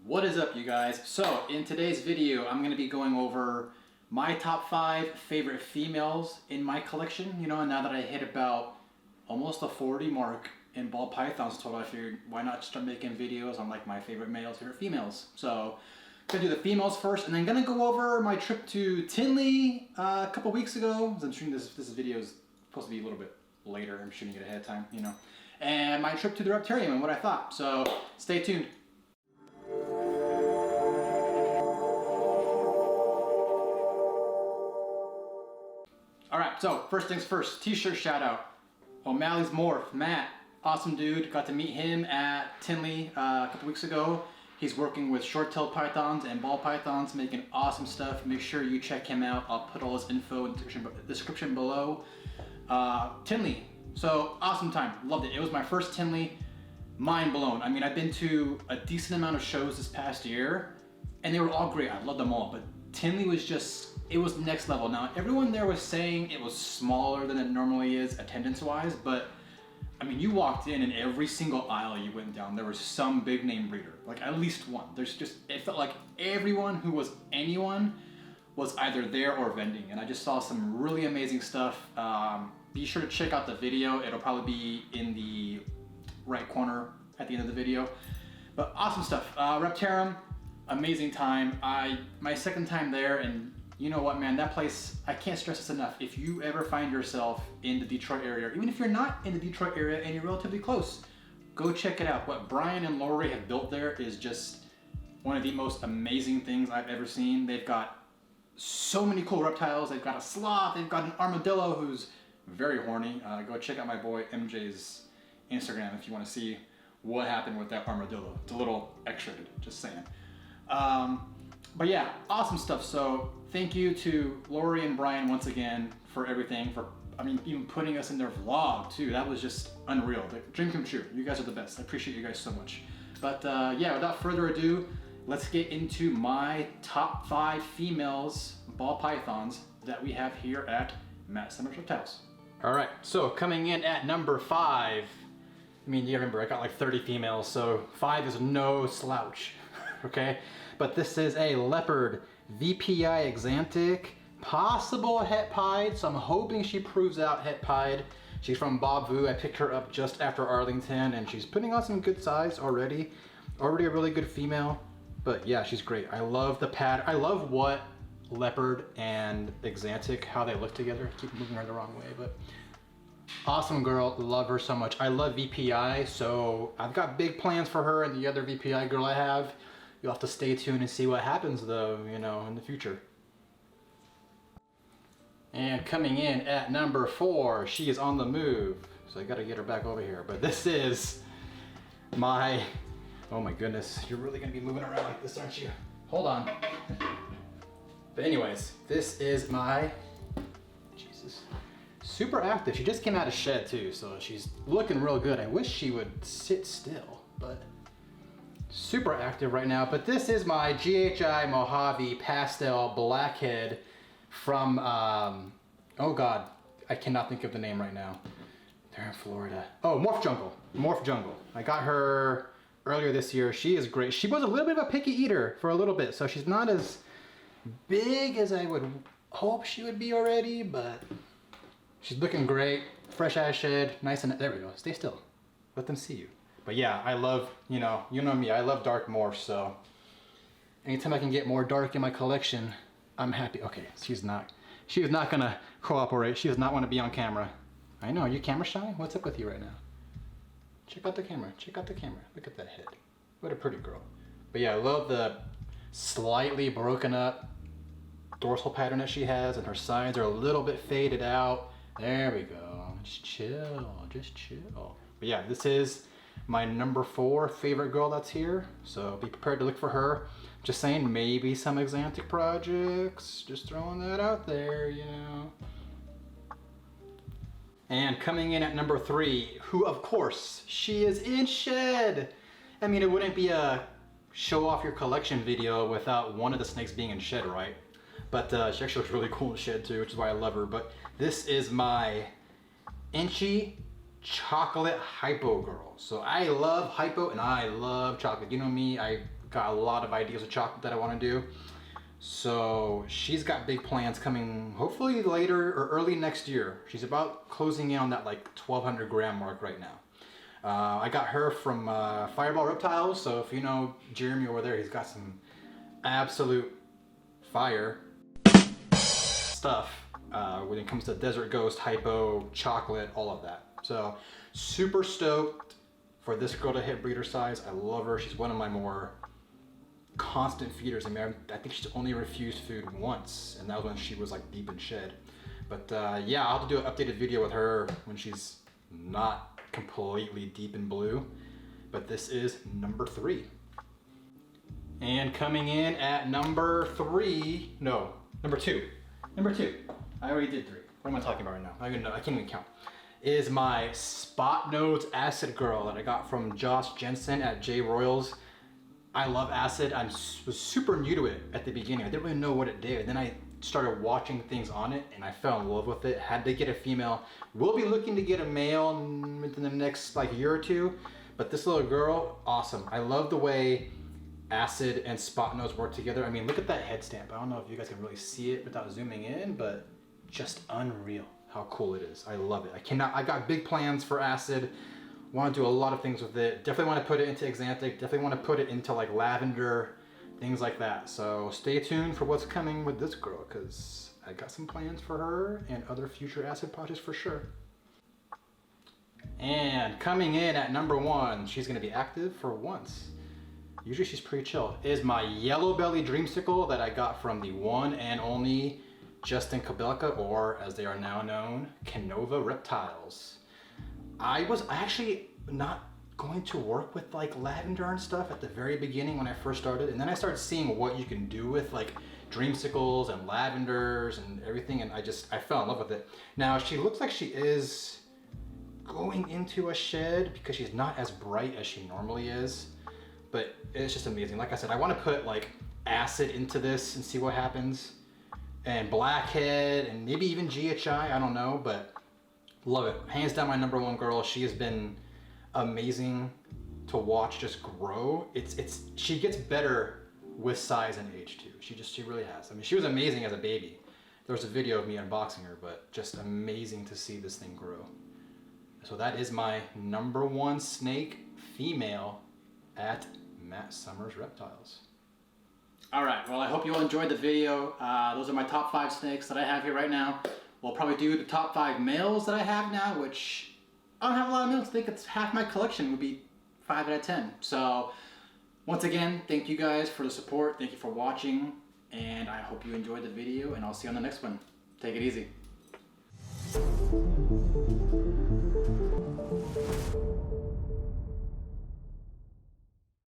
What is up, you guys? So in today's video, I'm going to be going over my top 5 favorite females in my collection. You know, now that I hit about almost the 40 mark in ball pythons total, I figured why not start making videos on like my favorite males, favorite females. So I'm going to do the females first, and then going to go over my trip to Tinley a couple weeks ago. I'm shooting this video is supposed to be a little bit later. I'm shooting it ahead of time, you know. And my trip to the Reptarium and what I thought. So stay tuned. Alright, so first things first, T-shirt shout out. O'Malley's Morph, Matt, awesome dude. Got to meet him at Tinley a couple weeks ago. He's working with short-tailed pythons and ball pythons, making awesome stuff. Make sure you check him out. I'll put all his info in the description below. Tinley, so awesome time, loved it. It was my first Tinley, mind blown. I mean, I've been to a decent amount of shows this past year, and they were all great. I loved them all, but Tinley was just, it was next level. Now, everyone there was saying it was smaller than it normally is attendance-wise, but I mean, you walked in and every single aisle you went down, there was some big name breeder, like at least one. There's just, it felt like everyone who was anyone was either there or vending, and I just saw some really amazing stuff. Be sure to check out the video. It'll probably be in the right corner at the end of the video. But awesome stuff. Reptarium, amazing time. My second time there, and you know what, man, that place, I can't stress this enough. If you ever find yourself in the Detroit area, even if you're not in the Detroit area and you're relatively close, go check it out. What Brian and Lori have built there is just one of the most amazing things I've ever seen. They've got so many cool reptiles. They've got a sloth, they've got an armadillo who's very horny. Go check out my boy MJ's Instagram if you want to see what happened with that armadillo. It's a little X-rated, just saying. But yeah, awesome stuff. So thank you to Lori and Brian once again for everything, for, I mean, even putting us in their vlog too. That was just unreal. The dream come true. You guys are the best. I appreciate you guys so much. But yeah, without further ado, let's get into my top 5 females ball pythons that we have here at Sommers Reptiles. All right, so coming in at number 5, I mean, you remember I got like 30 females, so 5 is no slouch, okay? But this is a Leopard Vpi Exantic, possible Het-Pied, so I'm hoping she proves out Het-Pied. She's from Bob Vu. I picked her up just after Arlington, and she's putting on some good size already. Already a really good female, but yeah, she's great. I love the pad. I love what Leopard and Exantic, how they look together. I keep moving her the wrong way, but awesome girl, love her so much. I love Vpi, so I've got big plans for her and the other Vpi girl I have. You'll have to stay tuned and see what happens though, you know, in the future. And coming in at number 4, she is on the move, so I gotta get her back over here. But this is my, oh my goodness, you're really gonna be moving around like this, aren't you? Hold on. But anyways, this is my, Jesus, super active. She just came out of shed too, so she's looking real good. I wish she would sit still, but super active right now. But this is my GHI Mojave Pastel Blackhead from, oh God, I cannot think of the name right now. They're in Florida. Oh, Morph Jungle. I got her earlier this year. She is great. She was a little bit of a picky eater for a little bit, so she's not as big as I would hope she would be already, but she's looking great. Fresh out of shed, nice and, there we go. Stay still. Let them see you. But yeah, I love, you know me, I love dark morphs, so anytime I can get more dark in my collection, I'm happy. Okay, she is not gonna cooperate. She does not want to be on camera. I know, are you camera shy? What's up with you right now? Check out the camera, check out the camera. Look at that head. What a pretty girl. But yeah, I love the slightly broken up dorsal pattern that she has, and her sides are a little bit faded out. There we go, just chill, just chill. But yeah, this is my number 4 favorite girl that's here, so be prepared to look for her. Just saying, maybe some Exantic projects, just throwing that out there, you know. And coming in at number 3, who of course, she is in shed. I mean, it wouldn't be a show off your collection video without one of the snakes being in shed, right? But she actually looks really cool in shed too, which is why I love her. But this is my Inchy Chocolate Hypo girl. So I love Hypo and I love chocolate. You know me, I got a lot of ideas of chocolate that I want to do. So she's got big plans coming hopefully later or early next year. She's about closing in on that like 1,200 gram mark right now. I got her from Fireball Reptiles, so if you know Jeremy over there, he's got some absolute fire stuff when it comes to Desert Ghost, Hypo, Chocolate, all of that. So super stoked for this girl to hit breeder size. I love her. She's one of my more constant feeders. I mean, I think she's only refused food once, and that was when she was like deep in shed. But yeah, I'll have to do an updated video with her when she's not completely deep in blue. But this is number 3. And coming in at number 2. Number 2. I already did 3. What am I talking about right now? I can't even count. Is my Spot Nodes Acid Girl that I got from Josh Jensen at J Royals. I love acid. I was super new to it at the beginning. I didn't really know what it did. Then I started watching things on it and I fell in love with it. Had to get a female. We'll be looking to get a male within the next like year or 2. But this little girl, awesome. I love the way acid and spot nodes work together. I mean, look at that head stamp. I don't know if you guys can really see it without zooming in, but just unreal how cool it is. I love it. I got big plans for acid. Want to do a lot of things with it. Definitely want to put it into Xanthic. Definitely want to put it into like lavender, things like that. So stay tuned for what's coming with this girl, because I got some plans for her and other future acid projects for sure. And coming in at number 1, she's going to be active for once. Usually she's pretty chill. Is my Yellow Belly Dreamsicle that I got from the one and only Justin Kabelka, or as they are now known, Canova Reptiles. I was actually not going to work with like lavender and stuff at the very beginning when I first started, and then I started seeing what you can do with like dreamsicles and lavenders and everything, and I fell in love with it. Now she looks like she is going into a shed because she's not as bright as she normally is, but it's just amazing. Like I said, I want to put like acid into this and see what happens, and blackhead and maybe even GHI, I don't know, but love it. Hands down my number 1 girl. She has been amazing to watch just grow. She gets better with size and age too. She really has. I mean, she was amazing as a baby. There was a video of me unboxing her, but just amazing to see this thing grow. So that is my number 1 snake female at Matt Sommers Reptiles. All right, well, I hope you all enjoyed the video. Those are my top 5 snakes that I have here right now. We'll probably do the top 5 males that I have now, which I don't have a lot of males. I think it's half my collection would be 5 out of 10. So once again, thank you guys for the support. Thank you for watching, and I hope you enjoyed the video, and I'll see you on the next one. Take it easy.